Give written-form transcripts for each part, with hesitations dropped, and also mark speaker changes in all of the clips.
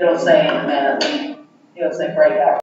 Speaker 1: It'll say in a minute, it'll say breakout.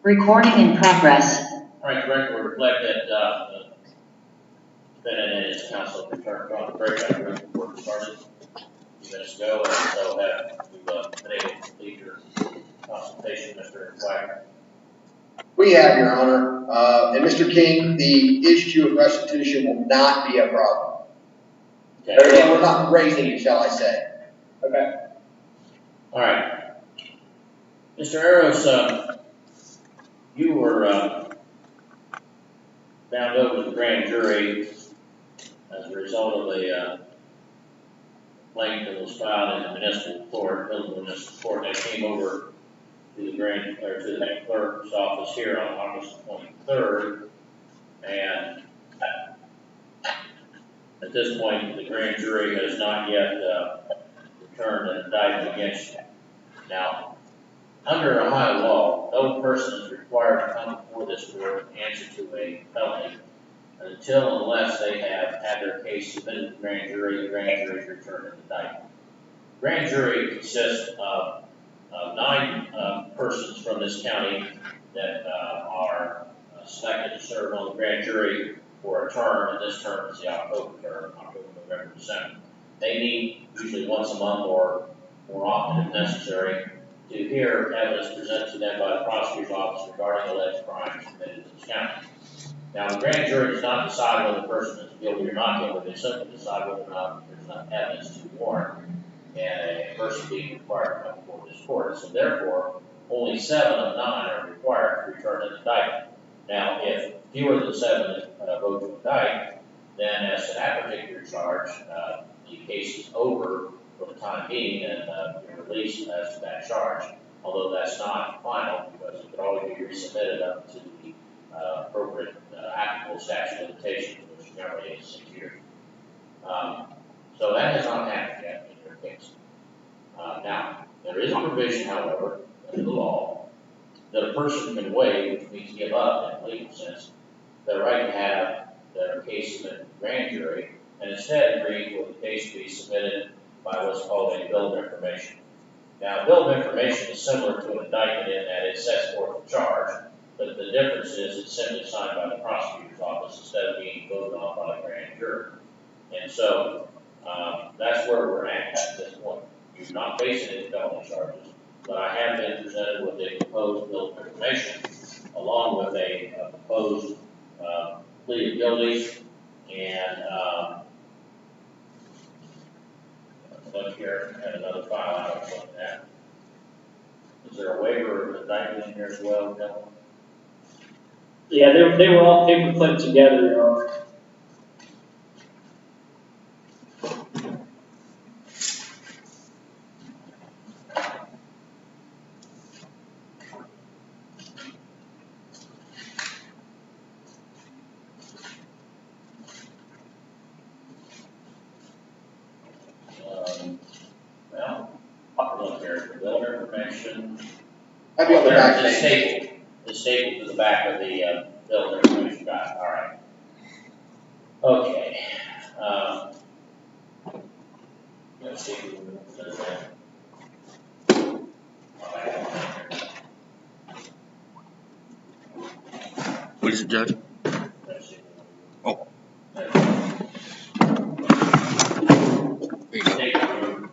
Speaker 2: Recording in progress.
Speaker 3: All right, the record will reflect that the defendant and his counsel returned from the breakout room before it started a few minutes ago, and so we've been able to complete your consultation, Mr. Wagner.
Speaker 4: We have, Your Honor. And Mr. King, the issue of restitution will not be a problem.
Speaker 3: Okay.
Speaker 4: We're not raising it, shall I say. Okay.
Speaker 3: All right. Mr. Arrows, you were found over the grand jury as a result of a complaint that was filed in the municipal court, that came over to the to the head clerk's office here on August 23rd, and at this point, the grand jury has not yet returned an indictment against you. Now, under Ohio law, no person is required to come before this court and answer to a felony until and unless they have had their case submitted to the grand jury has returned an indictment. Grand jury consists of 9 persons from this county that are selected to serve on the grand jury for a term, and this term is the October term, October, November, December. They meet usually once a month or more often if necessary, to hear evidence presented to them by the prosecutor's office regarding alleged crimes committed in this county. Now, the grand jury does not decide whether the person is guilty or not guilty. They simply decide whether or not there's enough evidence to warrant a person being required to come before this court. So therefore, only 7 of 9 are required to return an indictment. Now, if fewer than 7 vote to indict, then as to that particular charge, the case is over for the time being, and you're released as to that charge. Although that's not final, because it could always be resubmitted up to the appropriate applicable statute of limitations, which generally is 6 years. So that has not happened yet in your case. Now, there is a provision, however, in the law that a person can waive, which means give up in a legal sense, the right to have their case submitted to the grand jury, and instead agree for the case to be submitted by what's called a bill of information. Now, a bill of information is similar to an indictment in that it sets forth a charge, but the difference is it's simply signed by the prosecutor's office instead of being voted on by the grand jury. And so that's where we're at this point. You're not facing any felony charges, but I have been presented with a proposed bill of information along with a proposed plea of guilty, and look here at another file I was looking at. Is there a waiver of indictment in here as well, Carroll?
Speaker 5: Yeah, they were all paper clipped together, Your Honor.
Speaker 3: Well, I'll look here, the bill of information.
Speaker 4: I'd be on the back
Speaker 3: There's
Speaker 4: page.
Speaker 3: the staple to the back of the bill of information. Got it. All right. Okay. Let's see who says that.
Speaker 6: What is it, Judge?
Speaker 3: Let's see.
Speaker 6: Oh.
Speaker 3: There
Speaker 6: There you go.
Speaker 3: you go.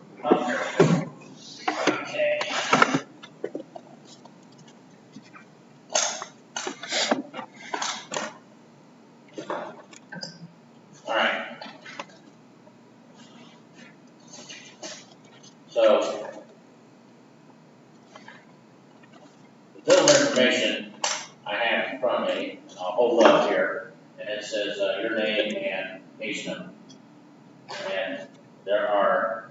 Speaker 3: Okay. All right. So, the bill of information I have in front of me, I'll hold up here, and it says your name and case number. And there are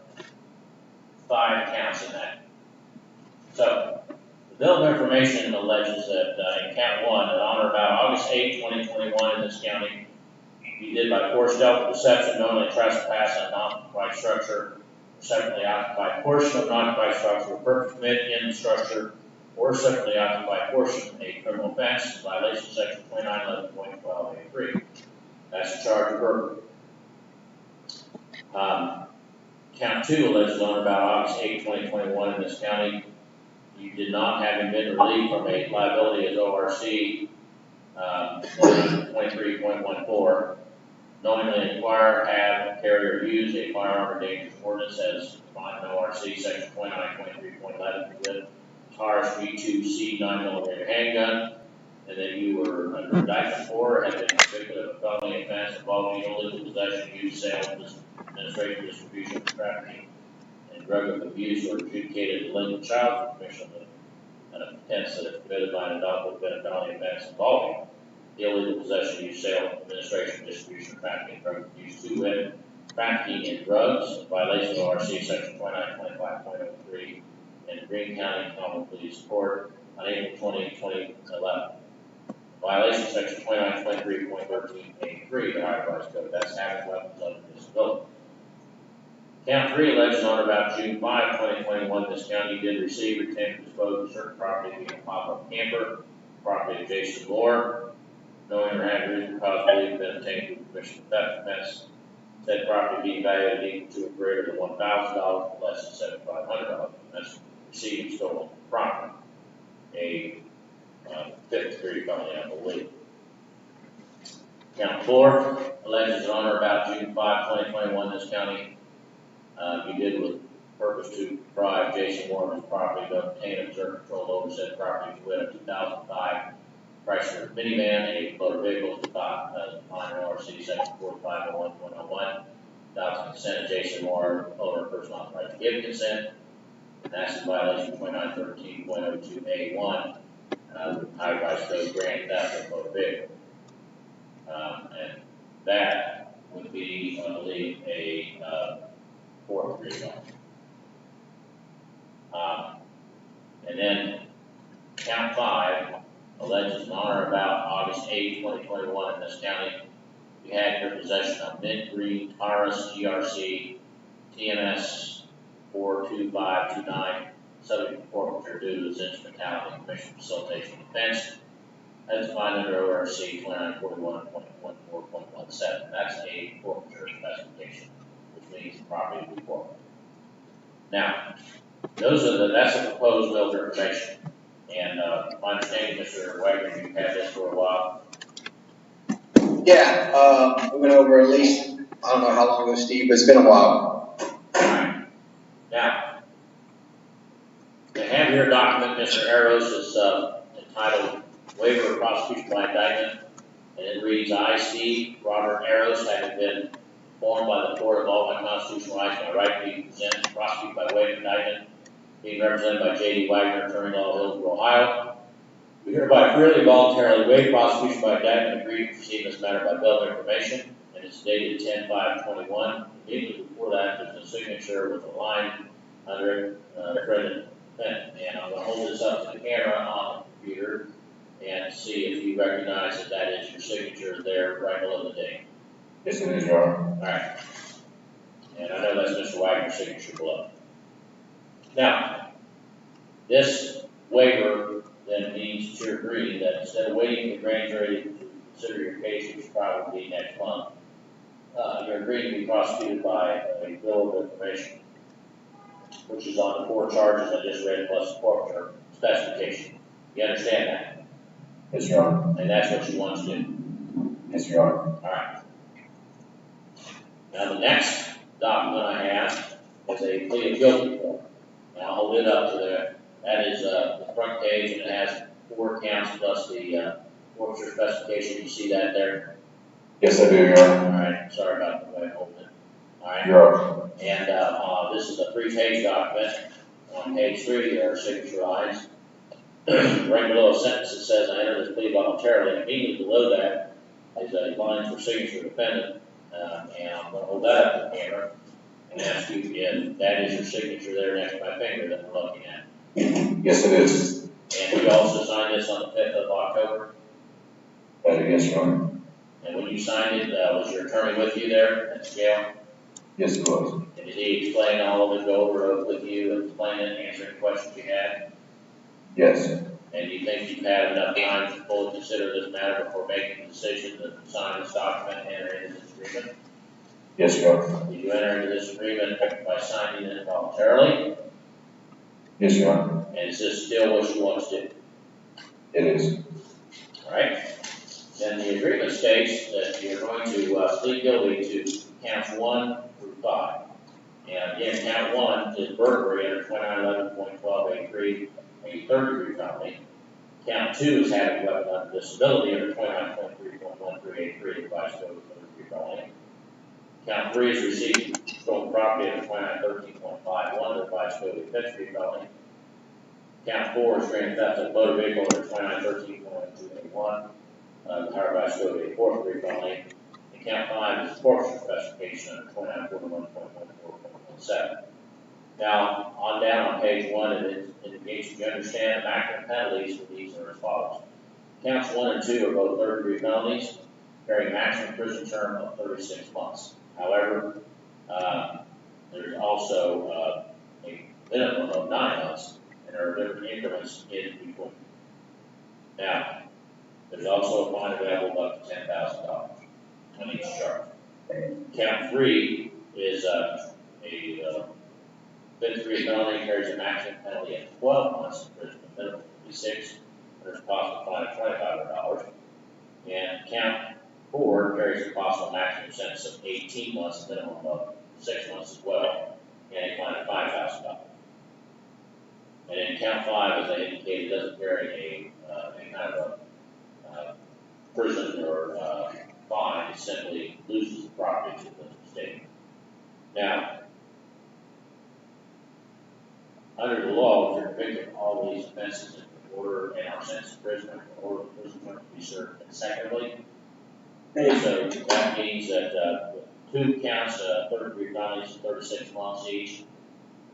Speaker 3: 5 counts in that. So, the bill of information alleges that in count 1, on or about August 8, 2021 in this county, you did by force, stealth, or deception, knowingly trespass on a non-occupied structure, or separately occupied portion of non-occupied structure, or purpose to commit in the structure, or separately occupied portion, a criminal offense, in violation of section 2911.12A3. That's the charge of burglary. Count 2 alleges on or about August 8, 2021 in this county, you did not, having been relieved from a liability as ORC 123.14, knowingly acquire, have, carry, or use a firearm or dangerous ordinance as defined in ORC section 2923.11 with TARS V2C 9mm handgun, and that you were under indictment for, have been convicted of a felony offense involving illegal possession, use, sale, administration, distribution, trafficking, and drug abuse, or adjudicated illegal child commission of an offense that is committed by an adult would have been a felony offense involving the illegal possession, use, sale, administration, distribution, trafficking, drug abuse, to wit, trafficking in drugs, in violation of ORC section 2925.03 in Greene County Common Pleas Court on April 20, 2011. Violation of section 2923.13A3 of the Ohio Vice Code. That's having weapons under disability. Count 3 alleges on or about June 5, 2021, this county did receive, retain, or dispose of certain property being a pop-up camper, property of Jason Moore, knowing or having reason cause to believe been obtained through commission of theft offense, said property being valued at equal to or greater than $1,000 or less than $7,500. That's receiving stolen property. A 5th degree felony, I believe. Count 4 alleges on or about June 5, 2021, this county you did with purpose to deprive Jason Moore of his property to obtain and exert control over said property with a 2005 Chrysler minivan, a motor vehicle, defined in ORC section 4501.01, without the consent of Jason Moore, owner, person authorized to give consent, and that's in violation of 2913.02A1, Highway Vice Code grant theft of motor vehicle. And that would be, I believe, a fourth degree felony. And then count 5 alleges on or about August 8, 2021 in this county, you had your possession of mint green Taurus GRC TMS 42529, subject to forfeiture due to its instrumentality in commission facilitation offense. That's defined under ORC 2941.14.17. That's a forfeiture specification, which means the property will be forfeited. Now, that's a proposed bill of information. And my understanding, Mr. Wagner, you've had this for a while.
Speaker 4: Yeah, we went over at least, I don't know how long ago, Steve, but it's been a while.
Speaker 3: Alright. Now, they have your document, Mr. Arrows, is entitled Waiver of Prosecution by Indictment, and it reads, I, Steve Robert Arrows, having been informed by the court of all my constitutional rights, my right to be presented and prosecuted by way of indictment, being represented by J.D. Wagner, Attorney Law, Hillsborough, Ohio. We hereby freely voluntarily waive prosecution by indictment and agree to proceed in this matter by bill of information, and it's dated 10/5/21. Immediately before that, there's a signature with a line under it, Defendant. And I'm going to hold this up to the camera on the computer and see if you recognize that that is your signature there right below the date.
Speaker 7: Yes, it is, Your Honor.
Speaker 3: All right. And I know that's Mr. Wagner's signature below. Now, this waiver then means that you're agreeing that instead of waiting for the grand jury to consider your case, which will probably be next month, you're agreeing to be prosecuted by a bill of information, which is on the 4 charges I just read plus the forfeiture specification. You understand that?
Speaker 7: Yes, Your Honor.
Speaker 3: And that's what you want to do.
Speaker 7: Yes, Your Honor.
Speaker 3: All right. Now the next document I have is a plea of guilty form. Now I'll hold it up to that is the front page, and it has 4 counts plus the forfeiture specification. You see that there?
Speaker 7: Yes, I do, Your Honor.
Speaker 3: All right. Sorry about the way I hold it. All right.
Speaker 7: Your Honor.
Speaker 3: And this is a 3-page document. On page 3, there are signature lines. Right below a sentence that says, I enter this plea voluntarily. And immediately below that is a line for signature defendant. And I'm going to hold that up to the camera and ask you if that is your signature there next to my finger that we're looking at.
Speaker 7: Yes, it is.
Speaker 3: And you also signed this on the 5th of October.
Speaker 7: Yes, Your Honor.
Speaker 3: And when you signed it, was your attorney with you there at the jail?
Speaker 7: Yes, it was.
Speaker 3: And did he explain all of it, go over it with you, and explain it, answer any questions you had?
Speaker 7: Yes.
Speaker 3: And do you think you've had enough time to fully consider this matter before making the decision to sign this document and enter into this agreement?
Speaker 7: Yes, Your Honor.
Speaker 3: Did you enter into this agreement by signing it voluntarily?
Speaker 7: Yes, Your Honor.
Speaker 3: And is this still what you want to do?
Speaker 7: It is.
Speaker 3: All right. Then the agreement states that you're going to plead guilty to counts 1 through 5. And again, count 1 is burglary under 2911.12A3, a 3rd-degree felony. Count 2 is having weapon under disability under 2923.13A3, revised code of 3rd-degree felony. Count 3 is receiving stolen property under 2913.51, revised code of 5th-degree felony. Count 4 is grand theft of motor vehicle under 2913.2A1, the higher revised code of 4th-degree felony. And count 5 is forfeiture specification under 2941.14.17. Now, on down on page 1, it indicates that you understand the maximum penalties for these are as follows. Counts 1 and 2 are both 3rd-degree felonies, carrying maximum prison term of 36 months. However, there's also a minimum of 9 months, and there are different increments in between. Now, there's also a fine available of up to $10,000 on each charge. Count 3 is a 5th-degree felony, carries a maximum penalty of 12 months in prison, a minimum of 6. There's a possible fine of $2,500. And count 4 carries a possible maximum sentence of 18 months, a minimum of 6 months as well. and a fine of $5,000. And in count 5, as I indicated, doesn't carry any kind of a prison or fine. It simply loses the property to the state. Now, under the law, if you're convicted of all these offenses in order and are sentenced to prison, or the prison term to be served consecutively. So that means that 2 counts, 33 felonies, 36 months each.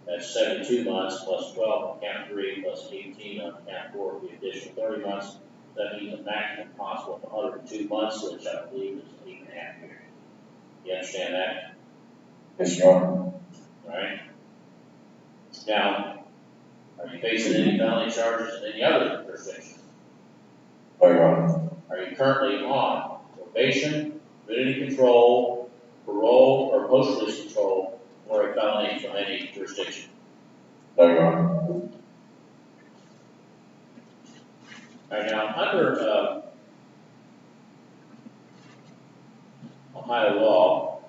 Speaker 3: That's 72 months plus 12 on count 3 plus 18 on count 4 for the additional 30 months. That means a maximum possible of 102 months, which I believe is 8.5 years. You understand that?
Speaker 7: Yes, Your Honor.
Speaker 3: All right. Now, are you facing any felony charges in any other jurisdiction?
Speaker 7: No, Your Honor.
Speaker 3: Are you currently on probation, community control, parole, or post-release control, or a felony from any jurisdiction?
Speaker 7: No, Your Honor.
Speaker 3: All right, now, under Ohio law,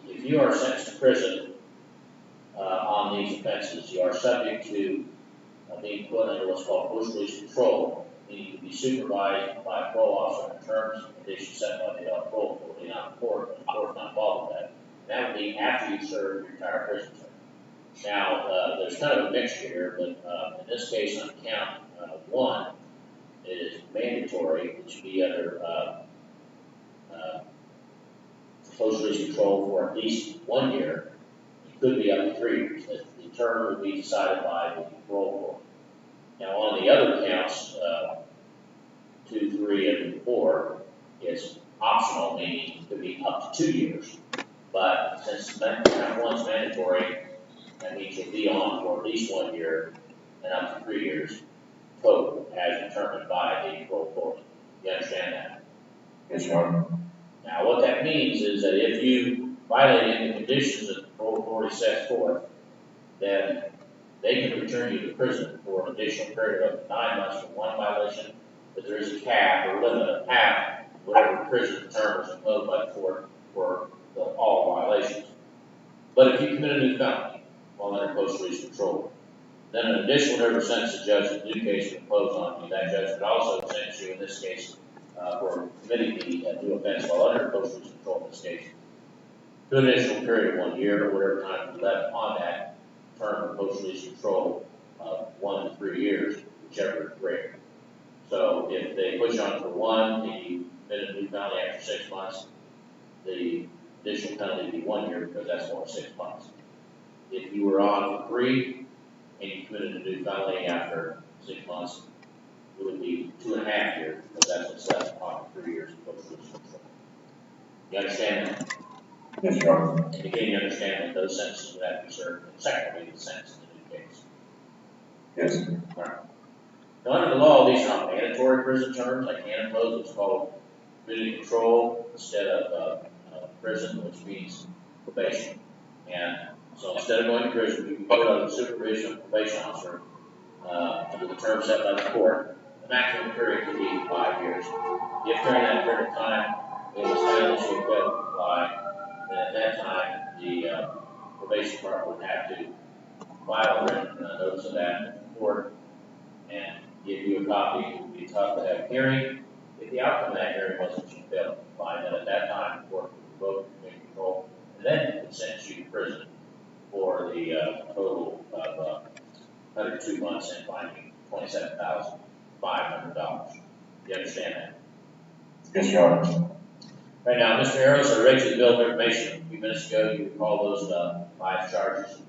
Speaker 3: if you are sentenced to prison on these offenses, you are subject to being put under what's called post-release control, meaning to be supervised by a parole officer in terms and conditions set by the parole authority, not the court, but the court's not involved with that. And that would be after you serve your entire prison term. Now, there's kind of a mixture here, but in this case, on count 1, it is mandatory. It should be under post-release control for at least 1 year. It could be up to 3 years. The term would be decided by the parole court. Now, on the other counts, 2, 3, and 4, it's optional, meaning it could be up to 2 years. But since count 1's mandatory, that means you'll be on for at least 1 year and up to 3 years total, as determined by the parole court. You understand that?
Speaker 7: Yes, Your Honor.
Speaker 3: Now, what that means is that if you violate any of the conditions that the parole authority sets forth, then they can return you to prison for an additional period of 9 months for one violation, but there is a cap or limit of half whatever prison term is imposed by the court for all violations. But if you commit a new felony while under post-release control, then an additional whatever sentence the judge in the new case would impose on you, that judge would also sentence you in this case for committing the new offense while under post-release control in this case to an additional period of 1 year or whatever time is left on that term of post-release control of 1 to 3 years, whichever is greater. So if they put you on for 1 and you commit a new felony after 6 months, the additional penalty would be 1 year because that's more than 6 months. If you were on for 3 and you committed a new felony after 6 months, it would be 2.5 years because that's what's left upon 3 years of post-release control. You understand that?
Speaker 7: Yes, Your Honor.
Speaker 3: And again, you understand that those sentences would have to be served consecutively to the sentence in the new case.
Speaker 7: Yes.
Speaker 3: All right. Now, under the law, these are not mandatory prison terms. I can impose what's called community control instead of prison, which means probation. And so instead of going to prison, you can put under the supervision of a probation officer under the term set by the court. The maximum period could be 5 years. If during that period of time it was found that you failed to comply, then at that time the probation department would have to file a written notice of that in the court and give you a copy. It would be tough to have a hearing. If the outcome of that hearing was that you failed to comply, then at that time the court would revoke community control and then would sentence you to prison for the total of 102 months and finding $27,500. You understand that?
Speaker 7: Yes, Your Honor.
Speaker 3: Right now, Mr. Harris, I read you the bill of information a few minutes ago. You recall those 5 charges?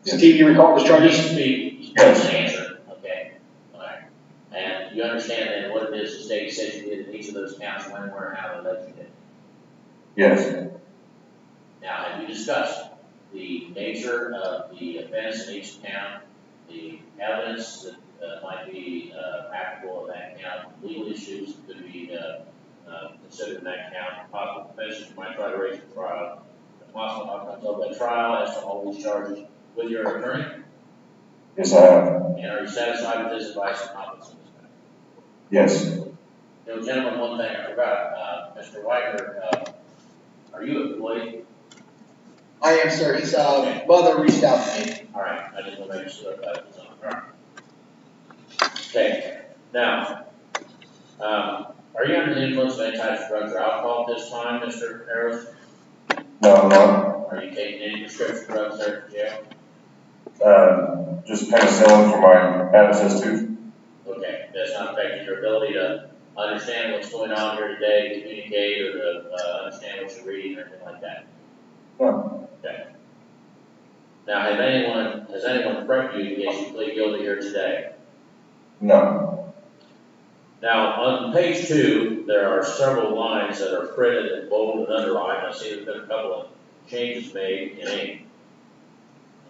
Speaker 4: Steve, you recall those charges?
Speaker 3: You just answer, okay, all right. And you understand then what it is the state says you did in each of those counts, when, where, and how they let you did.
Speaker 7: Yes.
Speaker 3: Now, have you discussed the nature of the offense in each count, the evidence that might be applicable in that count, legal issues that could be considered in that count, possible offenses you might try to raise at trial, the possible outcomes of that trial as to all these charges with your attorney?
Speaker 7: Yes, I have.
Speaker 3: And are you satisfied with this advice and comments in this matter?
Speaker 7: Yes.
Speaker 3: You know, gentlemen, one thing I forgot, Mr. Weiger Are you employed?
Speaker 4: I am, sir. His mother reached out to me.
Speaker 3: All right, I just want to make sure that was on. All right. Okay, now, are you under the influence of any type of drugs or alcohol at this time, Mr. Harris?
Speaker 7: No, I'm not.
Speaker 3: Are you taking any prescription drugs there at jail?
Speaker 7: Just penicillin for my abscess tooth.
Speaker 3: Okay, that's not affecting your ability to understand what's going on here today, communicate, or to understand what you're reading, or anything like that?
Speaker 7: No.
Speaker 3: Okay. Now, has anyone threatened you to get you plead guilty here today?
Speaker 7: No.
Speaker 3: Now, on page 2, there are several lines that are printed in bold and underlined. I see there's been a couple of changes made in ink.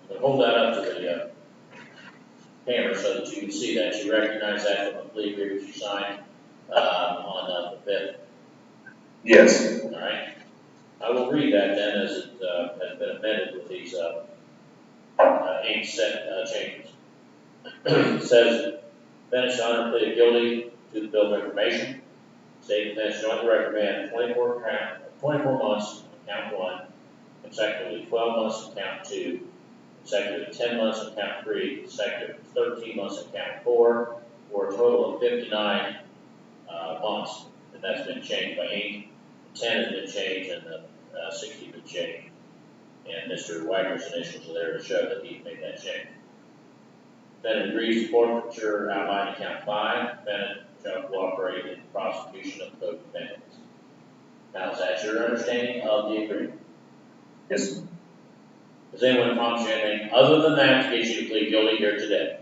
Speaker 3: I'm going to hold that up to the camera so that you can see that. You recognize that from the plea agreement you signed on the 5th.
Speaker 7: Yes.
Speaker 3: All right. I will read that then as it has been amended with these ink set changes. It says, Defendant shall enter plea of guilty to the bill of information. State defendant shall only recommend 24 months on count 1, consecutively 12 months on count 2, consecutively 10 months on count 3, consecutively 13 months on count 4, for a total of 59 months. And that's been changed by ink. 10 has been changed and the 60 has been changed. And Mr. Wagner's initials are there to show that he made that change. Defendant agrees to forfeiture outlined in count 5. Defendant shall cooperate in the prosecution of the code of defendants. Now, is that your understanding of the agreement?
Speaker 7: Yes.
Speaker 3: Does anyone promise you anything other than that to get you to plead guilty here today?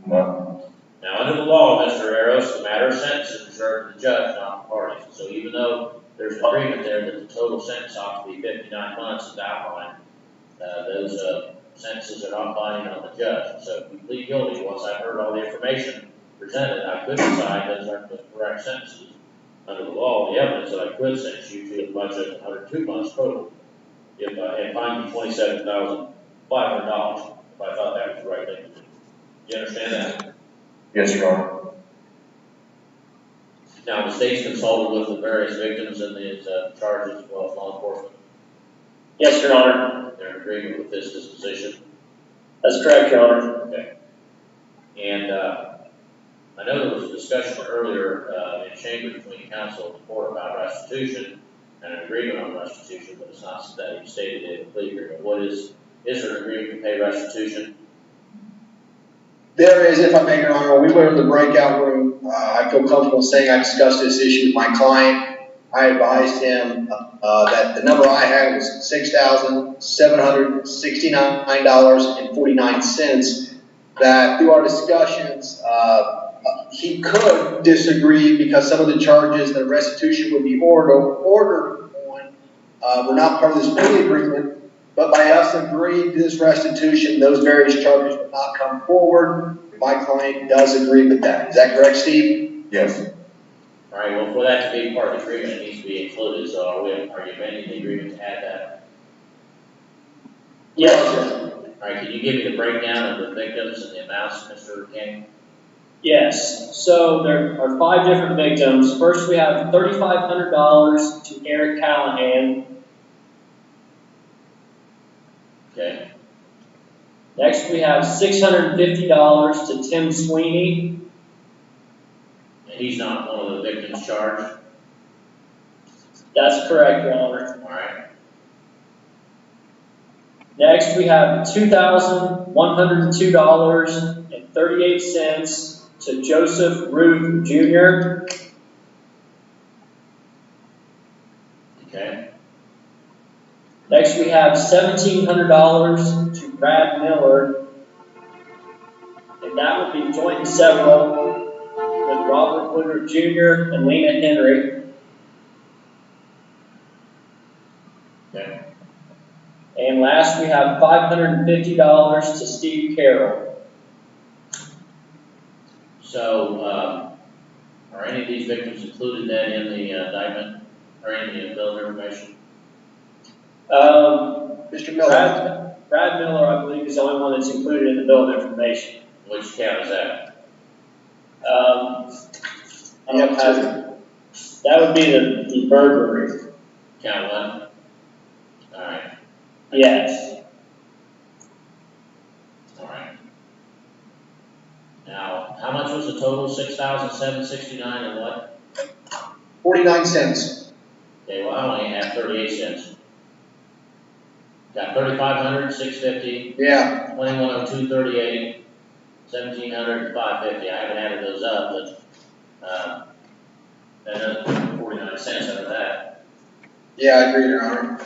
Speaker 7: No.
Speaker 3: Now, under the law, Mr. Arrows, the matter of sentence is reserved to the judge, not the parties. So even though there's an agreement there that the total sentence ought to be 59 months as outlined, those sentences are not binding on the judge. So if you plead guilty, once I've heard all the information presented, I could decide those are the correct sentences. Under the law, the evidence that I could sentence you to as much as 102 months total, and fine you $27,500 if I thought that was the right thing to do. Do you understand that?
Speaker 7: Yes, Your Honor.
Speaker 3: Now, the state's consulted with the various victims in these charges as well as law enforcement.
Speaker 5: Yes, Your Honor.
Speaker 3: They're in agreement with this disposition.
Speaker 5: That's correct, Your Honor.
Speaker 3: Okay. And I know there was a discussion earlier in chamber between counsel and the court about restitution and an agreement on restitution, but it's not stated in the plea agreement. Is there an agreement to pay restitution?
Speaker 4: There is, if I may, Your Honor, when we went to the breakout room, I feel comfortable saying I discussed this issue with my client. I advised him that the number I had was $6,769.49, that through our discussions, he could disagree because some of the charges that restitution would be ordered on were not part of this plea agreement. But by us agreeing to this restitution, those various charges will not come forward. My client does agree with that. Is that correct, Steve?
Speaker 7: Yes.
Speaker 3: All right, well, for that to be part of the agreement, it needs to be included, so are you amending the agreement to add that?
Speaker 5: Yes.
Speaker 3: All right, can you give me the breakdown of the victims and the amounts, Mr. King?
Speaker 5: Yes. So there are 5 different victims. First, we have $3,500 to Eric Callahan.
Speaker 3: Okay.
Speaker 5: Next, we have $650 to Tim Sweeney.
Speaker 3: And he's not one of the victims charged?
Speaker 5: That's correct, Your Honor.
Speaker 3: All right.
Speaker 5: Next, we have $2,102.38 to Joseph Ruth Jr.
Speaker 3: Okay.
Speaker 5: Next, we have $1,700 to Brad Miller, and that would be joint and several with Robert Woodard Jr. and Lena Henry.
Speaker 3: Okay.
Speaker 5: And last, we have $550 to Steve Carroll.
Speaker 3: So, are any of these victims included then in the indictment or in the bill of information?
Speaker 4: Mr. Miller.
Speaker 5: Brad Miller, I believe, is the only one that's included in the bill of information.
Speaker 3: Which count is that?
Speaker 5: I don't have, that would be the burglary.
Speaker 3: Count one? Alright,
Speaker 5: Yes.
Speaker 3: alright. Now, how much was the total? 6,769 and what?
Speaker 4: 49 cents.
Speaker 3: Okay, well, I only have 38 cents. Got 3,500, 650,
Speaker 4: Yeah,
Speaker 3: 2102.38, 1,700, and 550. I haven't added those up, but, another 49 cents out of that.
Speaker 4: yeah, I agree, Your Honor.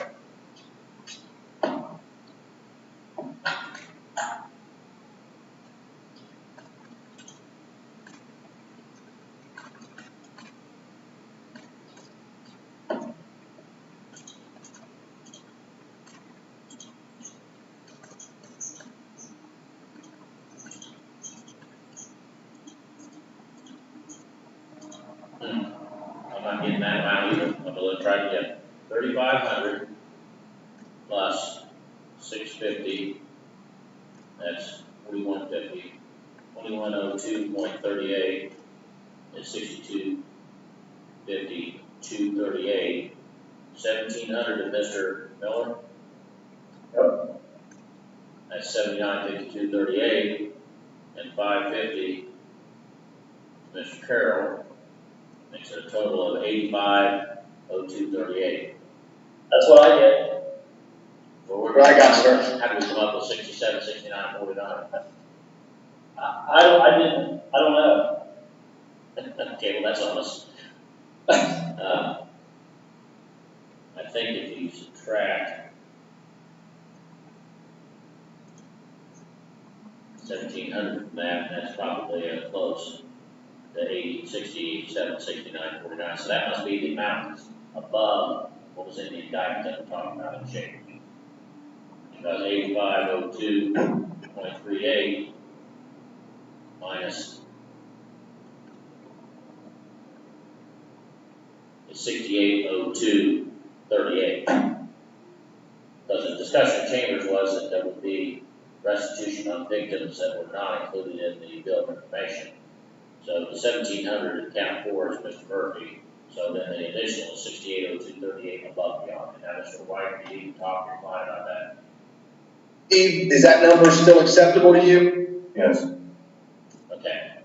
Speaker 3: I'm not getting that amount either. I'm gonna try to get 3,500 plus 650. That's 4150. 2102.38 is 6250. 238. 1,700 to Mr. Miller.
Speaker 7: Yep.
Speaker 3: That's 7952.38, and 550 Mr. Carroll makes it a total of 8502.38.
Speaker 5: That's what I get.
Speaker 3: Well, we're
Speaker 4: What I got, sir?
Speaker 3: How do we come up with 67, 69, 49?
Speaker 5: I don't know.
Speaker 3: Okay, well, that's honest. I think if you subtract 1,700 from that, that's probably close to 80, 60, 7, 69, 49. So that must be the amount that's above what was in the indictment that we're talking about in shape. Because 8502.38 minus is 6802.38. Because the discussion in chambers was that there would be restitution on victims that were not included in the bill of information. So the 1,700 account for is Mr. Murphy. So then the additional is 6802.38 above and beyond. And now Mr. White, you need to talk to your client about that.
Speaker 4: Eve, is that number still acceptable to you?
Speaker 7: Yes.
Speaker 3: Okay.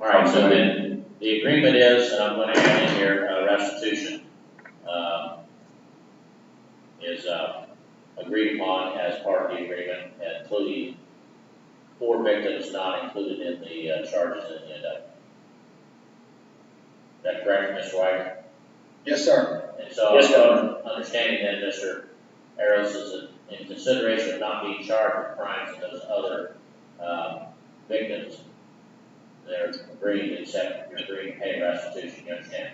Speaker 3: All right, so then the agreement is, and I'm going to add in here, restitution is agreed upon as part of the agreement, including 4 victims not included in the charges in the indictment. Is that correct, Mr. White?
Speaker 4: Yes, sir.
Speaker 3: And so,
Speaker 5: Yes, sir.
Speaker 3: understanding that Mr. Arrows is in consideration of not being charged with crimes of those other victims, they're agreeing to accept, you're agreeing to pay restitution, you understand?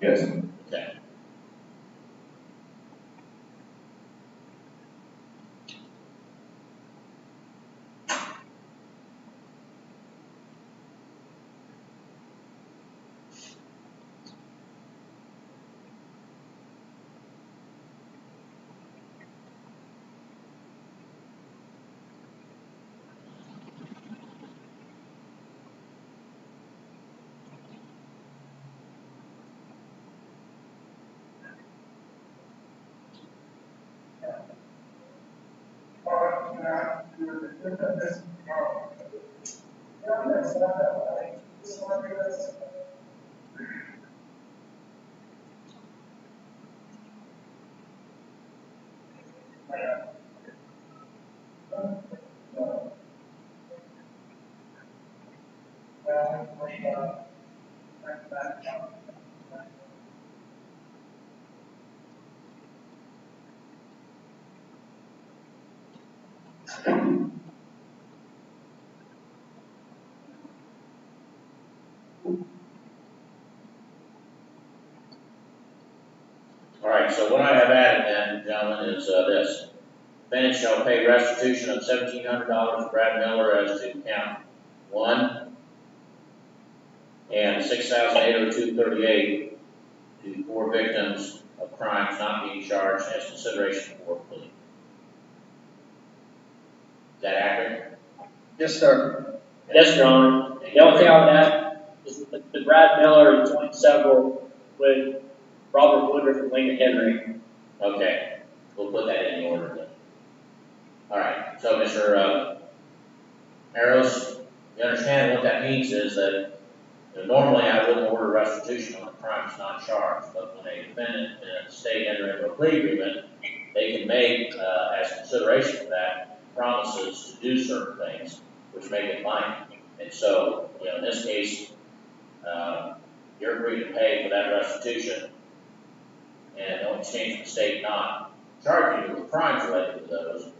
Speaker 7: Yes.
Speaker 3: Okay. All right, so what I have added then, gentlemen, is this. Defendant shall pay restitution of $1,700 to Brad Miller as to count 1 and 6,802.38 to 4 victims of crimes not being charged as consideration for plea. Is that accurate?
Speaker 4: Yes, sir.
Speaker 5: Yes, Your Honor. The only thing I would add is the Brad Miller and joint several would Robert Woodruff and Lincoln Henry.
Speaker 3: Okay, we'll put that in the order then. All right, so Mr. Arrows, you understand what that means is that normally I wouldn't order restitution on a crime that's not charged, but when a defendant in a state enter into a plea agreement, they can make, as consideration for that, promises to do certain things, which make it binding. And so, in this case, you're agreeing to pay for that restitution, and in exchange for the state not charging you with crimes related to those,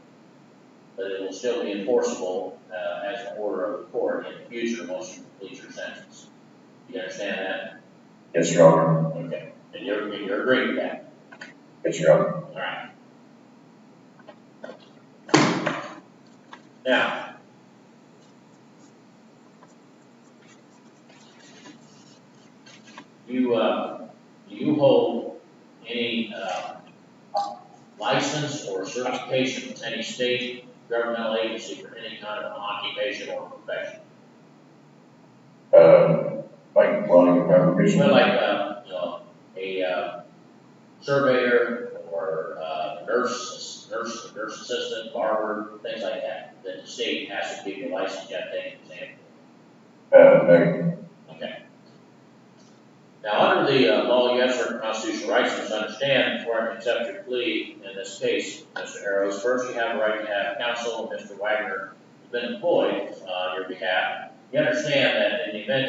Speaker 3: but it will still be enforceable as an order of the court in the future once you complete your sentence. You understand that?
Speaker 7: Yes, Your Honor.
Speaker 3: Okay. And you're agreeing with that?
Speaker 7: Yes, Your Honor.
Speaker 3: All right. Now, do you hold any license or certification with any state governmental agency for any kind of occupation or profession?
Speaker 7: Like welding fabrication.
Speaker 3: Well, like a surveyor or nurse assistant, barber, things like that. That the state has to give you a license. You have to take an exam.
Speaker 7: No.
Speaker 3: Okay. Now, under the law, you have certain constitutional rights. You must understand before I can accept your plea in this case, Mr. Arrows. First, you have a right to have counsel. Mr. Wagner has been employed on your behalf. You understand that in the event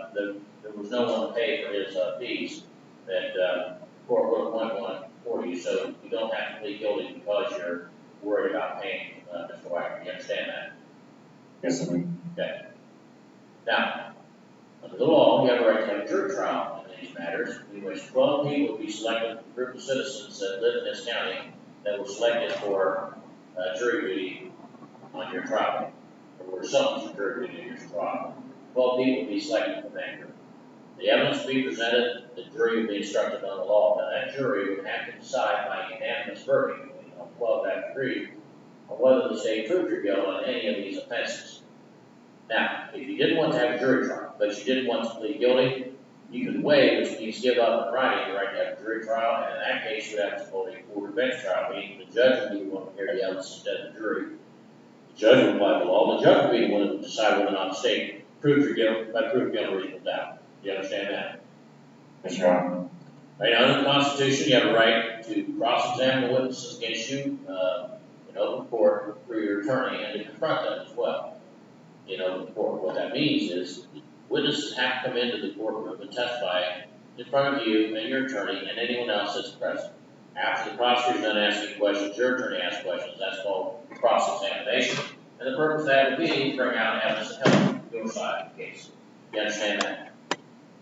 Speaker 3: that there was no one to pay for his fees, that the court would appoint one for you, so you don't have to plead guilty because you're worried about paying Mr. Wagner. You understand that?
Speaker 7: Yes, sir.
Speaker 3: Okay. Now, under the law, you have a right to have a jury trial in these matters, in which 12 people would be selected from a group of citizens that live in this county that were selected for jury duty on your trial, or were summoned for jury duty on your trial. 12 people would be selected from that group. The evidence would be presented, the jury would be instructed on the law. Now, that jury would have to decide by unanimous verdict, 12 after 3, on whether the state proved your guilt on any of these offenses. Now, if you didn't want to have a jury trial, but you didn't want to plead guilty, you could waive, which means give up in writing the right to have a jury trial, and in that case, you would have to hold a court or bench trial, meaning the judge would be the one to hear the evidence instead of the jury. The judge would apply the law, the judge would be the one to decide whether or not the state proved your guilt by proof beyond a reasonable doubt. Do you understand that?
Speaker 7: Yes, Your Honor.
Speaker 3: Right, under the Constitution, you have a right to cross-examine the witnesses against you in open court through your attorney and to confront them as well in open court. What that means is witnesses have to come into the courtroom and testify in front of you and your attorney and anyone else that's present. After the prosecutor's done asking questions, your attorney asks questions. That's called cross-examination. And the purpose of that would be to bring out evidence to help your side of the case. Do you understand that?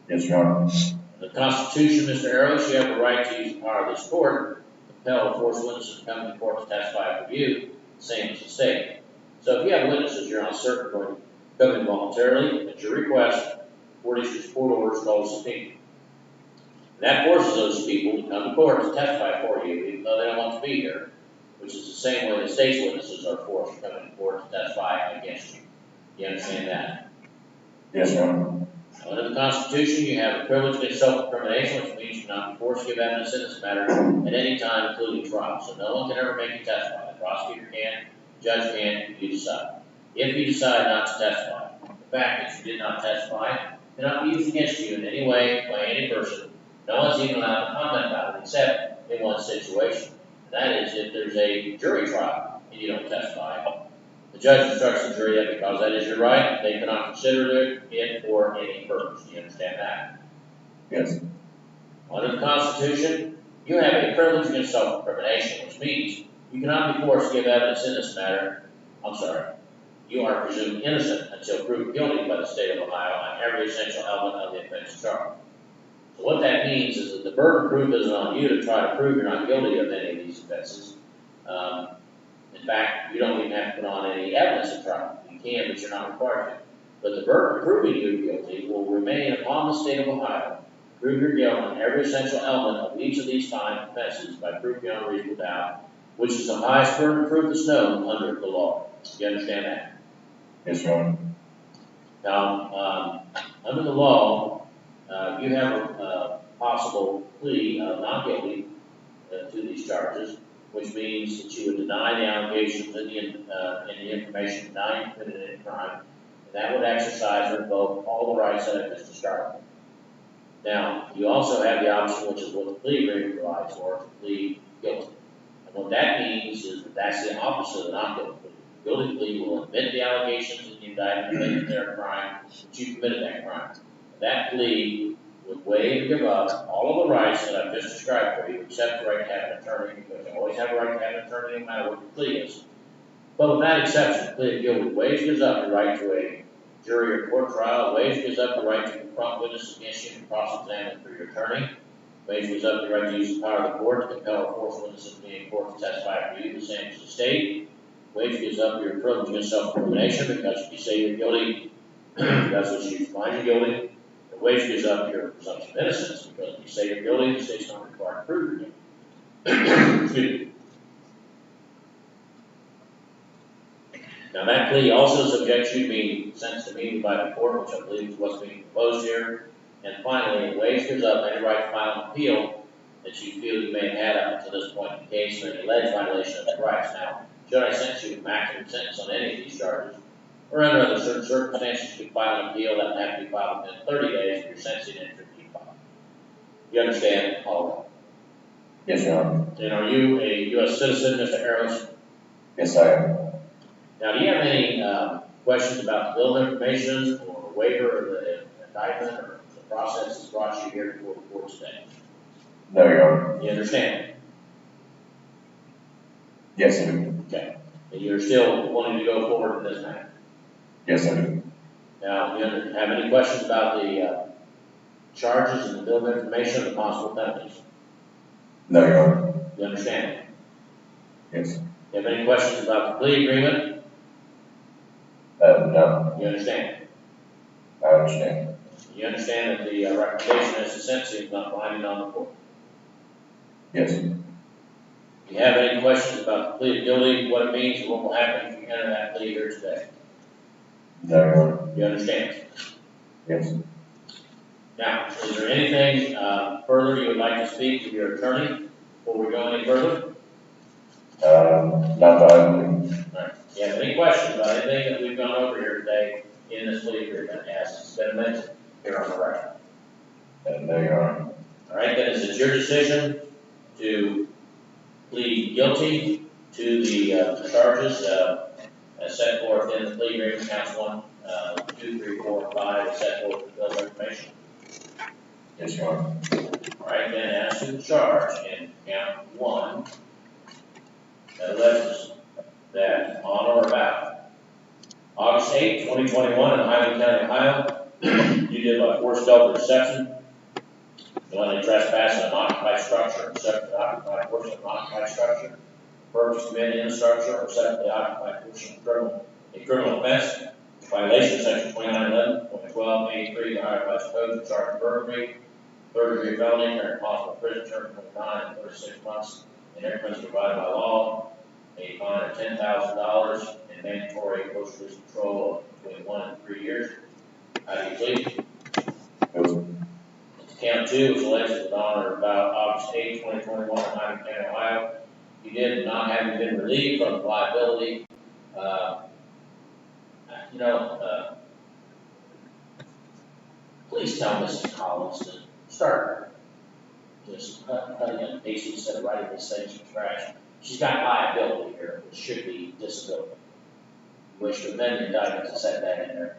Speaker 7: Yes, Your Honor.
Speaker 3: The Constitution, Mr. Harris, you have a right to use the power of this court to compel or force witnesses to come to court to testify for you, same as the state. So if you have witnesses you're uncertain going to come in voluntarily, at your request, court issues court orders called subpoena. And that forces those people to come to court to testify for you, even though they don't want to be here, which is the same way the state's witnesses are forced to come into court to testify against you. Do you understand that?
Speaker 7: Yes, Your Honor.
Speaker 3: Under the Constitution, you have a privilege against self-incrimination, which means you cannot be forced to give evidence in this matter at any time, including trial. So no one can ever make you testify. The prosecutor can, the judge can, you decide. If you decide not to testify, the fact that you did not testify cannot be used against you in any way by any person. No one's even allowed to comment about it except in one situation. And that is if there's a jury trial and you don't testify. The judge instructs the jury that because that is your right, they cannot consider it for any purpose. Do you understand that?
Speaker 7: Yes.
Speaker 3: Under the Constitution, you have a privilege against self-incrimination, which means you cannot be forced to give evidence in this matter. You are presumed innocent until proved guilty by the state of Ohio on every essential element of the offense charged. So what that means is that the burden of proof isn't on you to try to prove you're not guilty of any of these offenses. In fact, you don't even have to put on any evidence at trial. You can, but you're not required to. But the burden of proving you're guilty will remain upon the state of Ohio. Prove your guilt on every essential element of each of these 5 offenses by proof beyond a reasonable doubt, which is the highest burden of proof that's known under the law. Do you understand that?
Speaker 7: Yes, Your Honor.
Speaker 3: Now, under the law, you have a possible plea of not guilty to these charges, which means that you would deny the allegations in the information, deny you committed any crime, and that would exercise or invoke all the rights that I just described. Now, you also have the option, which is what the plea agreement provides for, to plead guilty. And what that means is that that's the opposite of the not guilty plea. The guilty plea will admit the allegations in the indictment that they're a crime, that you committed that crime. That plea would waive and give up all of the rights that I've just described for you, except the right to have an attorney, because you always have a right to have an attorney no matter what the plea is. But with that exception, the plea of guilty waives gives up the right to a jury or court trial, waives gives up the right to confront witnesses against you and cross-examine for your attorney, waives gives up the right to use the power of the court to compel or force witnesses to be in court to testify for you, the same as the state. Waives gives up your privilege against self-incrimination, because if you say you're guilty, that's what you find you guilty. The waive gives up your presumption of innocence, because if you say you're guilty, the state's not required to prove you're guilty. Excuse me. Now, that plea also subjects you to being sentenced immediately by the court, which I believe is what's being proposed here. And finally, it waives gives up any right to file an appeal that you feel you may have had up to this point in the case for any alleged violation of your rights. Now, should I sentence you to maximum sentence on any of these charges, or under other certain circumstances, you could file an appeal that would have to be filed within 30 days of your sentencing and 15 filed. You understand all
Speaker 7: Yes, Your Honor.
Speaker 3: that? And are you a U.S. citizen, Mr. Harris?
Speaker 7: Yes, I am.
Speaker 3: Now, do you have any questions about the bill of information or waiver of the indictment or the process that's brought you here before the court today?
Speaker 7: No, Your Honor.
Speaker 3: You understand?
Speaker 7: Yes, I do.
Speaker 3: Okay. And you're still wanting to go forward in this matter?
Speaker 7: Yes, I do.
Speaker 3: Now, do you have any questions about the charges and the bill of information or the possible penalties?
Speaker 7: No, Your Honor.
Speaker 3: You understand?
Speaker 7: Yes.
Speaker 3: Do you have any questions about the plea agreement?
Speaker 7: No.
Speaker 3: You understand?
Speaker 7: I understand.
Speaker 3: You understand that the recommendation as to sentencing is not binding on the court?
Speaker 7: Yes.
Speaker 3: Do you have any questions about the plea of guilty, what it means, and what will happen if you enter that plea here today?
Speaker 7: No, Your Honor.
Speaker 3: You understand?
Speaker 7: Yes.
Speaker 3: Now, is there anything further you would like to speak to your attorney before we go any further?
Speaker 7: Not that I believe.
Speaker 3: All right. Do you have any questions about anything that we've gone over here today in this plea agreement as it's been mentioned here on the record?
Speaker 7: No, Your Honor.
Speaker 3: All right, then is it your decision to plead guilty to the charges as set forth in the plea agreement, counts 1, 2, 3, 4, 5, as set forth in the bill of information?
Speaker 7: Yes, Your Honor.
Speaker 3: All right, then as to the charge in count 1, that alleges that on or about August 8, 2021 in Highland County, Ohio, you did by forced stealth or deception, knowingly trespass in an occupied structure, or separately occupied portion of an occupied structure, purpose to commit in the structure, or separately occupied portion of a criminal offense, violation of section 2911.1283 of the Ohio Revised Code, for charge of burglary, third-degree felony, or possible prison term between 9 and 36 months, in increments provided by law, a fine of $10,000, and mandatory post-release control of between 1 and 3 years. How do you plead?
Speaker 7: Guilty.
Speaker 3: Count 2 was alleged that on or about August 8, 2021 in Highland County, Ohio, you did not having been relieved from liability. Please tell Mrs. Collins to start just cutting and pasting instead of writing these things from scratch. She's got liability here, which should be disability. You wish to amend the indictment to set that in there.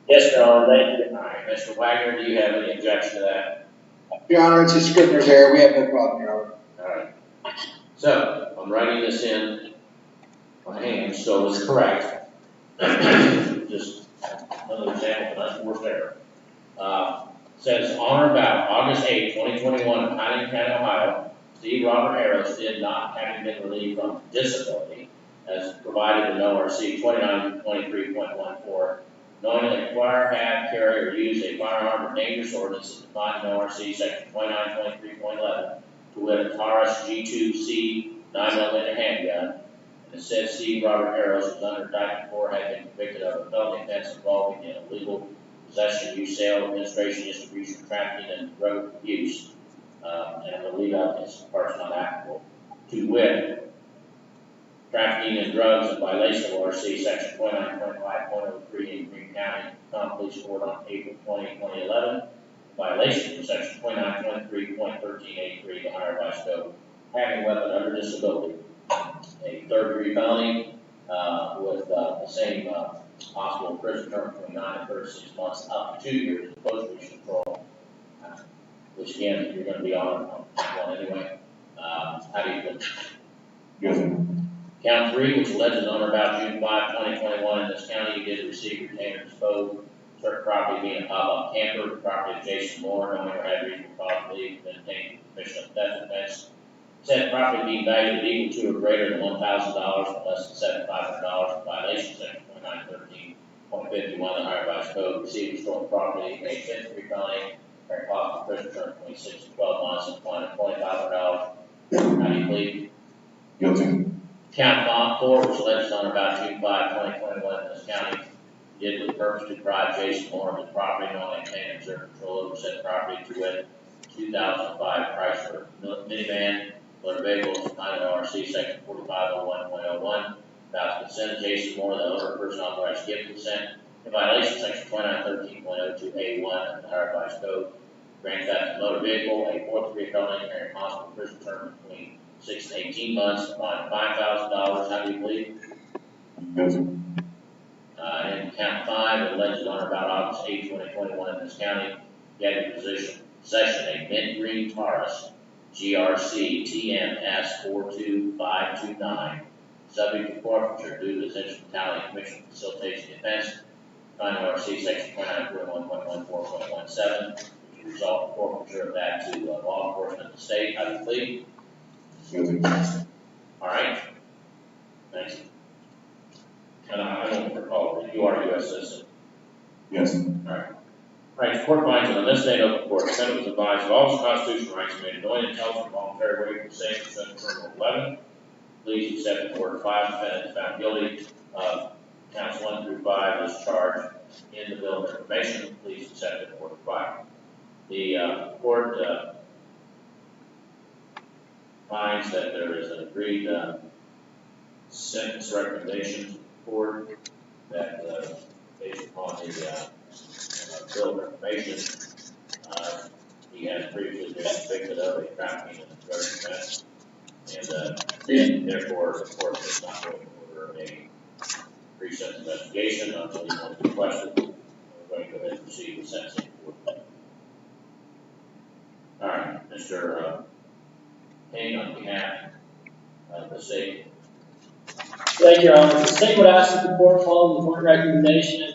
Speaker 5: Yes, Your Honor, thank you.
Speaker 3: All right, Mr. Wagner, do you have any objection to that?
Speaker 4: Your Honor, it's a scrivener's error. We have no problem, Your Honor.
Speaker 3: All right. So, I'm writing this in my hand, so it's correct. Just another example of unforced error. Says on or about August 8, 2021 in Highland County, Ohio, Steve Robert Harris did not having been relieved from disability as provided in ORC 2923.14, knowingly acquire, have, carry, or use a firearm or dangerous ordinance as defined in ORC section 2923.11, to wit a Taurus G2C 9mm handgun, and it says Steve Robert Harris was under indictment for having been convicted of a felony offense involving illegal possession, use, sale, administration, distribution, trafficking, and drug use. and I'm gonna leave out this parts not applicable, to wit, trafficking in drugs in violation of RC section 29.5.03 in Green County, Police Court on April 20, 2011, violation of section 29.3.1383, the Higher Vice Code, having a weapon under disability, a third-degree felony, with the same possible prison term between 9 and 36 months, up to 2 years of post-release control, which again, you're going to be on one anyway. How do you feel?
Speaker 7: Guilty.
Speaker 3: Count 3, which alleges on or about June 5, 2021 in this county, you did receive, retain, or dispose certain property being a pop-up camper, property of Jason Moore, knowing or had reasonable cause to believe to obtain commission of theft offense. Said property being valued at equal to or greater than $1,000 or less than $7,500 in violation of section 2913.51 the Higher Vice Code, receiving stolen property, a 5th-degree felony, or a possible prison term between 6 to 12 months and a fine of $25,000. How do you plead?
Speaker 7: Guilty.
Speaker 3: Count 4, which alleges on or about June 5, 2021 in this county, did with purpose to deprive Jason Moore of his property, knowing maintain and exert control over said property to wit 2005 Chrysler minivan, motor vehicles, RC section 4501.01, without consent of Jason Moore, the owner or person authorized to give consent, in violation of section 2913.02A1 of the Higher Vice Code, grand theft of motor vehicle, a 4th-degree felony, and a possible prison term between 6 to 18 months, a fine of $5,000. How do you plead?
Speaker 7: Guilty.
Speaker 3: And count 5, alleged on or about August 8, 2021 in this county, you had in possession a mint green Taurus GRC TMS 42529, subject to forfeiture due to this instrumentality commission facilitates the offense, finding RC section 2941.14.17, which would result in forfeiture of that to law enforcement of the state. How do you plead?
Speaker 7: Guilty.
Speaker 3: All right. Thank you. And I don't recall, you are a U.S. citizen.
Speaker 7: Yes.
Speaker 3: All right. All right, the court finds that on this day, open court, defendant was advised of all his constitutional rights made a knowing, intelligent, voluntary waiver of same pursuant to Article 11. Please accept the court 5. Defendant is found guilty of counts 1 through 5 as charged in the bill of information. Please accept the court 5. The court finds that there is an agreed sentence recommendation to the court that based upon the bill of information, he has previously been convicted of a trafficking and drug offense, and therefore the court is not going to order a pre-sentence investigation until he wants to request it. We're going to go ahead and proceed with sentencing. All right, Mr. King, on behalf of the state.
Speaker 5: Thank you, Your Honor. The state would ask that the court follow the court recommendation.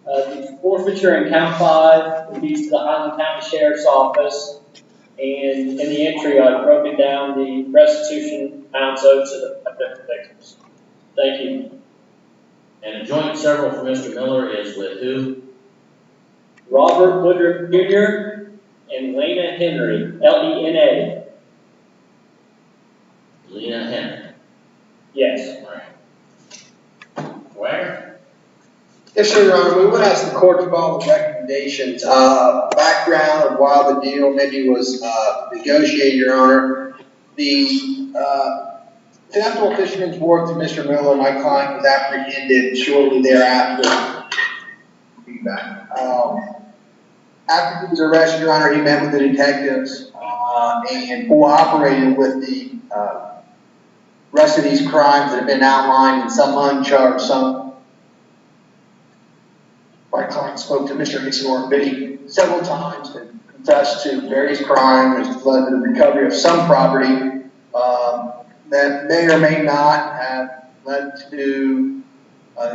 Speaker 5: The forfeiture in count 5 would be to the Highland County Sheriff's Office, and in the entry I've broken down the restitution amounts owed to the different victims. Thank you.
Speaker 3: And a joint several for Mr. Miller is with who?
Speaker 5: Robert Woodruff Jr. and Lena Henry, L-E-N-A.
Speaker 3: Lena Henry.
Speaker 5: Yes.
Speaker 3: All right. Where?
Speaker 4: Yes, sir, Your Honor. We would ask the court to follow the recommendations. Background of why the deal maybe was negotiated, Your Honor. The Temple Fisherman's Wharf to Mr. Miller, my client, was apprehended shortly thereafter. Feedback. After he was arrested, Your Honor, he met with the detectives and cooperated with the rest of these crimes that have been outlined, and some uncharged, some. My client spoke to Mr. Hicksor several times and confessed to various crimes, which led to the recovery of some property that may or may not have led to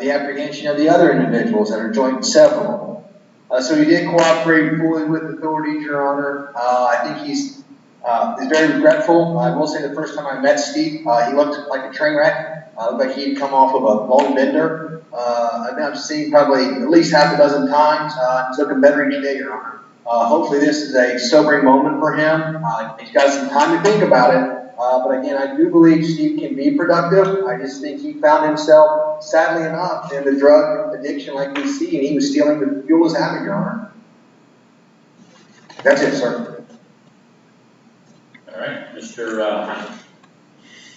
Speaker 4: the apprehension of the other individuals that are joint and several. So he did cooperate fully with authorities, Your Honor. I think he's very regretful. I will say the first time I met Steve, he looked like a train wreck. Looked like he'd come off of a bone bender. I've seen probably at least half a dozen times. He's looking better each day, Your Honor. Hopefully this is a sobering moment for him. He's got some time to think about it. But again, I do believe Steve can be productive. I just think he found himself, sadly enough, in the drug addiction like we see, and he was stealing to fuel his habit, Your Honor. That's it, sir.
Speaker 3: All right, Mr.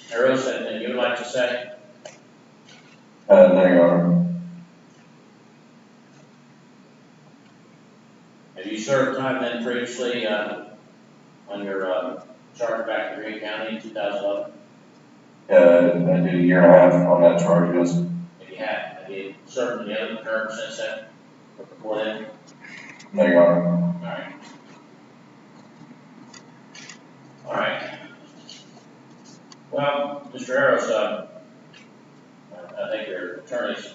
Speaker 3: Harris, anything you would like to say?
Speaker 7: No, Your Honor.
Speaker 3: Have you served time then previously, on your, charge back to Green County in 2011?
Speaker 7: I did a year and a half on that charge, yes.
Speaker 3: If you have you served in the other term since then, or before then?
Speaker 7: No, Your Honor.
Speaker 3: All right. All right. Well, Mr. Harris, I think your attorney's,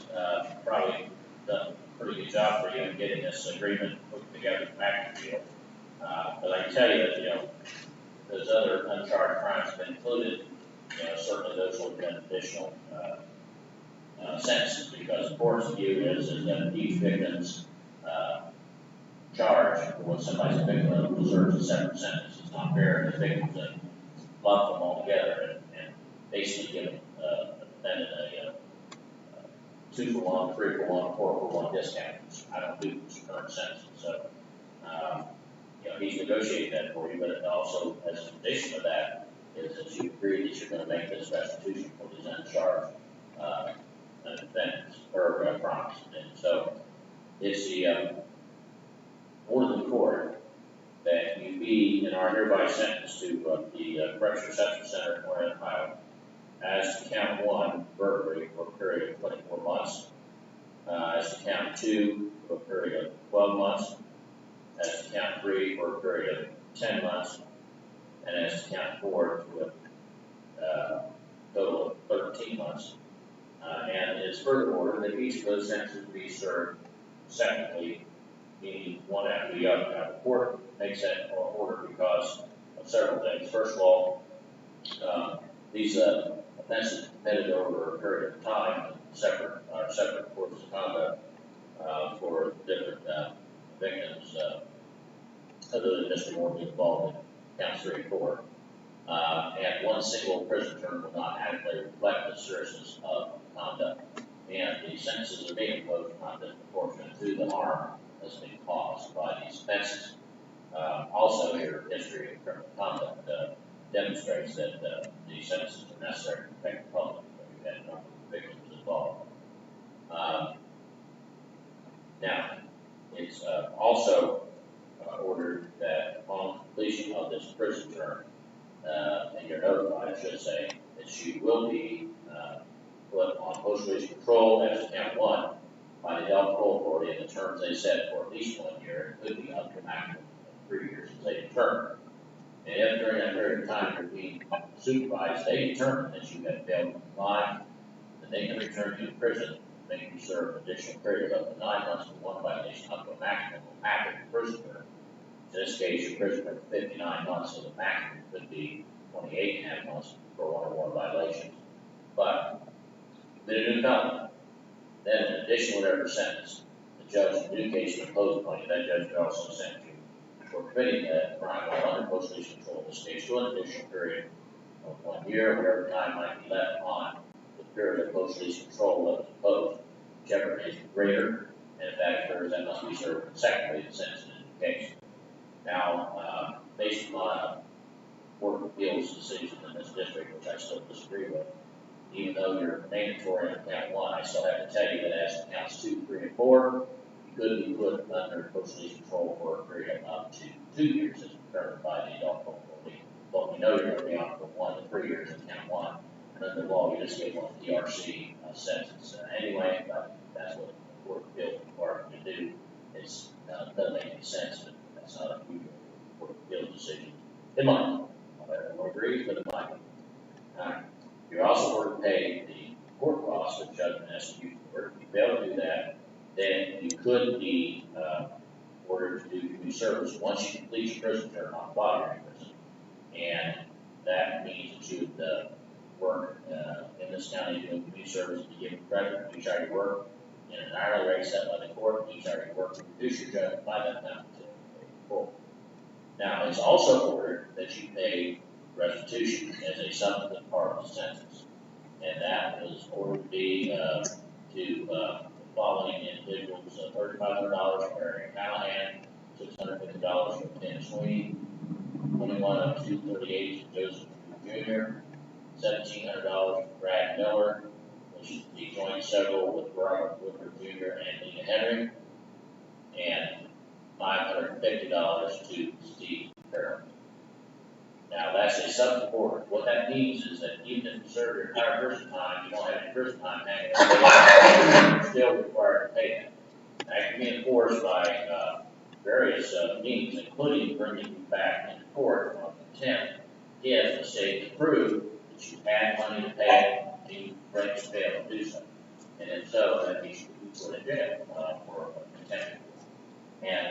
Speaker 3: probably done a pretty good job for you in getting this agreement put together from McAfee. But I can tell you that, those other uncharged crimes have been included, certainly those will have been additional, sentences, because the court's view is that each victim's, charge for what somebody's a victim of deserves a separate sentence. It's not fair to victims that lump them all together and basically give a defendant a 2-for-1, 3-for-1, 4-for-1 discount, which I don't do for current sentences. So, he's negotiated that for you, but it also, as a condition of that, is that you agree that you're going to make this restitution for these uncharged defendants or crimes. And so, it's the order of the court that you be and are hereby sentenced to the Correctional Reception Center in Morehead, Ohio, as to count 1, burglary, for a period of 24 months, as to count 2, for a period of 12 months, as to count 3, for a period of 10 months, and as to count 4, for a total of 13 months. And it is further ordered that each of those sentences be served separately, meaning one after the other. Now, the court makes that order because of several things. First of all, these offenses committed over a period of time, separate courts of conduct for different victims, other than Mr. Moore being involved in counts 3 and 4. And one single prison term will not adequately reflect the seriousness of conduct. And the sentences are being imposed not disproportionate to the harm that's been caused by these offenses. Also, your history of criminal conduct demonstrates that these sentences are necessary to protect the public. We've had a number of victims involved. Now, it's also ordered that upon completion of this prison term, and you're notified, I should say, that she will be put on post-release control as to count 1 by the Delta Parole Authority in the terms they set for at least 1 year. It could be up to a maximum of 3 years as they determine. And if during that period of time you're being supervised, they determine that you have failed to comply, then they can return you to prison, make you serve an additional period of up to 9 months for 1 violation, up to a maximum of half of your prison term. In this case, your prison term is 59 months, so the maximum could be 28.5 months for 1 or more violations. But committed a new felony, then in addition to whatever sentence, the judge in the new case would impose upon you, that judge could also sentence you for committing that crime while under post-release control, in this case, to an additional period of 1 year, whatever time might be left on the period of post-release control that was imposed, whichever is greater, and if that occurs, that must be served consecutively to the sentence in the case. Now, based upon Court of Appeals decision in this district, which I still disagree with, even though you're mandatory on count 1, I still have to tell you that as to counts 2, 3, and 4, you could be put under post-release control for a period of up to 2 years as determined by the Adult Parole Authority. But we know you're going to be on for 1 to 3 years in count 1, and under the law, you just get 1 PRC sentence anyway, but that's what the Court of Appeals requires you to do. It doesn't make any sense, but that's not a usual Court of Appeals decision. It might. I don't agree, but it might. You're also ordered to pay the court costs of judgment execution order. If you fail to do that, then you could be ordered to do community service once you complete your prison term on while you're in prison. And that means that you would work in this county doing community service to give credit for each hour you work in an hourly rate set by the court. Each hour you work to reduce your judgment by that time to pay full. Now, it's also ordered that you pay restitution as a subsequent part of the sentence. And that was ordered to be to the following individuals: $3,500 for Eric Callahan, $650 for Ken Sweeney, 210238 to Joseph Jr., $1,700 for Brad Miller, which is the joint several with Robert Woodward Jr. and Lena Henry, and $550 to Steve Carroll. Now, that's a sub-report. What that means is that even if you serve your entire prison time, you don't have any prison time hanging out, you're still required to pay that. That can be enforced by various means, including bringing you back into court on contempt if the state can prove that you had money to pay and you failed to do so. And if so, then you should be put in jail for contempt. And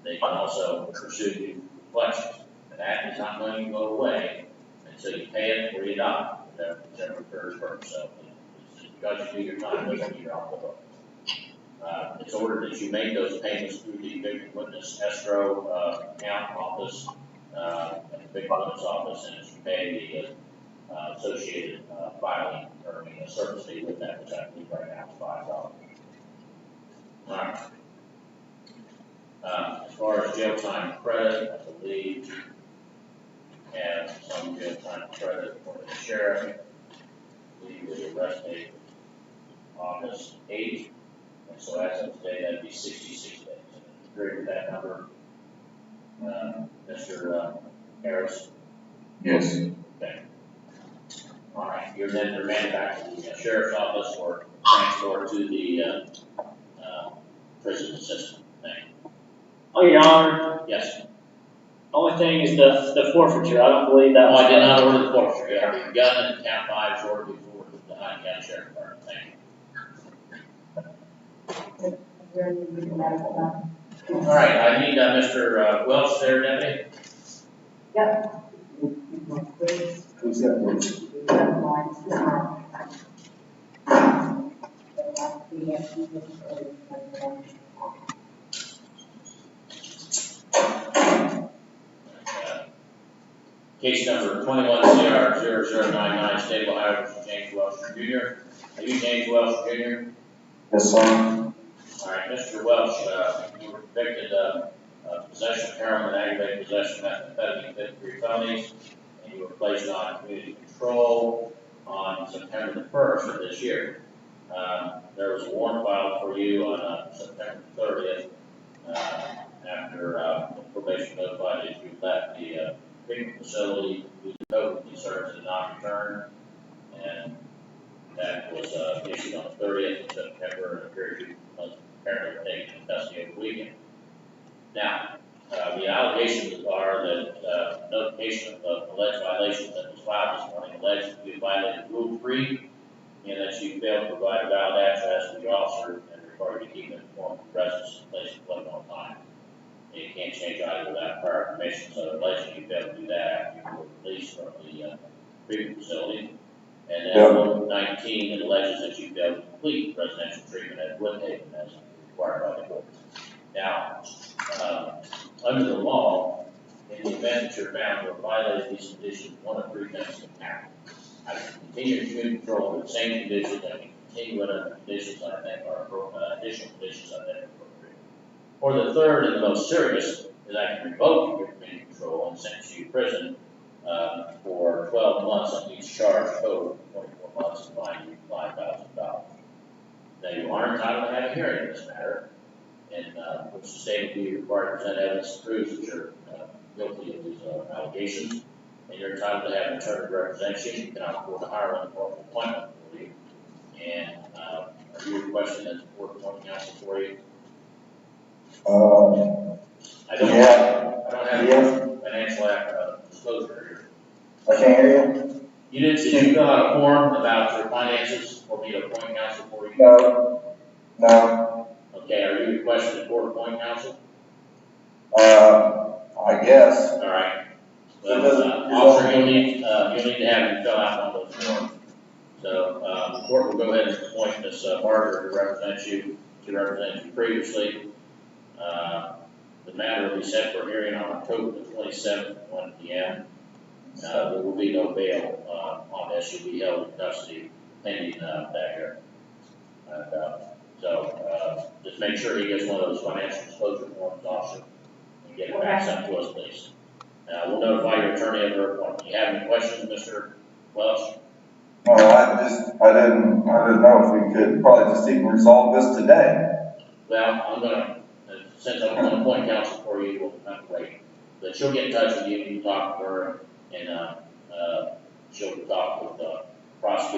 Speaker 3: they can also pursue you for collections. And that is not going to go away until you pay it or you die, whichever occurs first. So it's because you do your time, doesn't mean you're off the hook. It's ordered that you make those payments through the victim witness escrow account office, and the victim witness office, and it's pay the associated filing or service fee with that, which I believe right now is $5. All right. As far as jail time credit, I believe we have some jail time credit for the sheriff. The arrest date August 8th. And so as of today, that'd be 66 days. Agree with that number, Mr. Harris?
Speaker 7: Yes.
Speaker 3: Okay. All right. You're then remanded back to the sheriff's office or transferred to the prison system.
Speaker 5: Oh, Your Honor,
Speaker 3: Yes.
Speaker 5: only thing is the forfeiture. I don't believe that
Speaker 3: No,
Speaker 5: was.
Speaker 3: I did not order the forfeiture. You have your gun and count 5 is ordered before the Hunt County Sheriff's Department. Thank you. All right, I need Mr. Welch there, Deputy.
Speaker 1: Yep.
Speaker 7: Who's that?
Speaker 3: Case number 21CR0099, State of Ohio versus James Welch Jr. Are you James Welch Jr.?
Speaker 7: Yes, sir.
Speaker 3: All right, Mr. Welch, you were convicted of possession of heroin and aggravated possession of methamphetamine, 53 felonies, and you were placed on community control on September the 1st of this year. There was a warrant filed for you on September 30th after the probation notified that you left the treatment facility due to COVID concerns and not return, and that was issued on the 30th of September and appeared to be apparently taken into custody over the weekend. Now, the allegations are that notification of alleged violations that was filed this morning alleged that you violated Rule 3 and that you failed to provide a valid address to the officer and required to keep informed of residence in place of collection on time. And you can't change either without prior permission, so allegedly you failed to do that after you were released from the treatment facility. And then Rule 19, it alleges that you failed to complete residential treatment at Woodhaven as required by the court. Now, under the law, in the event that you're found to have violated these conditions, one of 3 things can happen. I can continue to community control with the same conditions, I can continue with other conditions I think are additional conditions I think are appropriate. Or the third and the most serious is I can revoke your community control and sentence you to prison for 12 months on each charge, total 24 months, and fine you $5,000. Now, you are entitled to have a hearing in this matter, in which the state will be required to present evidence to prove that you're guilty of these allegations, and you're entitled to have an attorney to represent you. You cannot afford to hire one for appointment for you. And are you requesting that the court appoint counsel for you? I don't have financial disclosure here.
Speaker 7: I can't hear you.
Speaker 3: Did you fill out a form about your finances for me to appoint counsel for you?
Speaker 7: No.
Speaker 3: Okay, are you requesting the court appoint counsel?
Speaker 7: I guess.
Speaker 3: All right. Well, officer, you'll need to have him fill out one of those forms. So, the court will go ahead and appoint Ms. Barger to represent you previously. The matter will be set for hearing on October the 27th at 1 p.m. There will be no bail on this. You'll be held in custody pending that hearing. So just make sure he gets one of those financial disclosure forms, officer, and get it back sent to us, please. We'll notify your attorney of her appointment. You have any questions, Mr. Welch?
Speaker 7: No, I didn't know if we could probably just even resolve this today.
Speaker 3: Well, I'm gonna, since I'm gonna appoint counsel for you, we'll have to wait. But she'll get in touch with you, you can talk to her, and, she'll talk with the prosecutor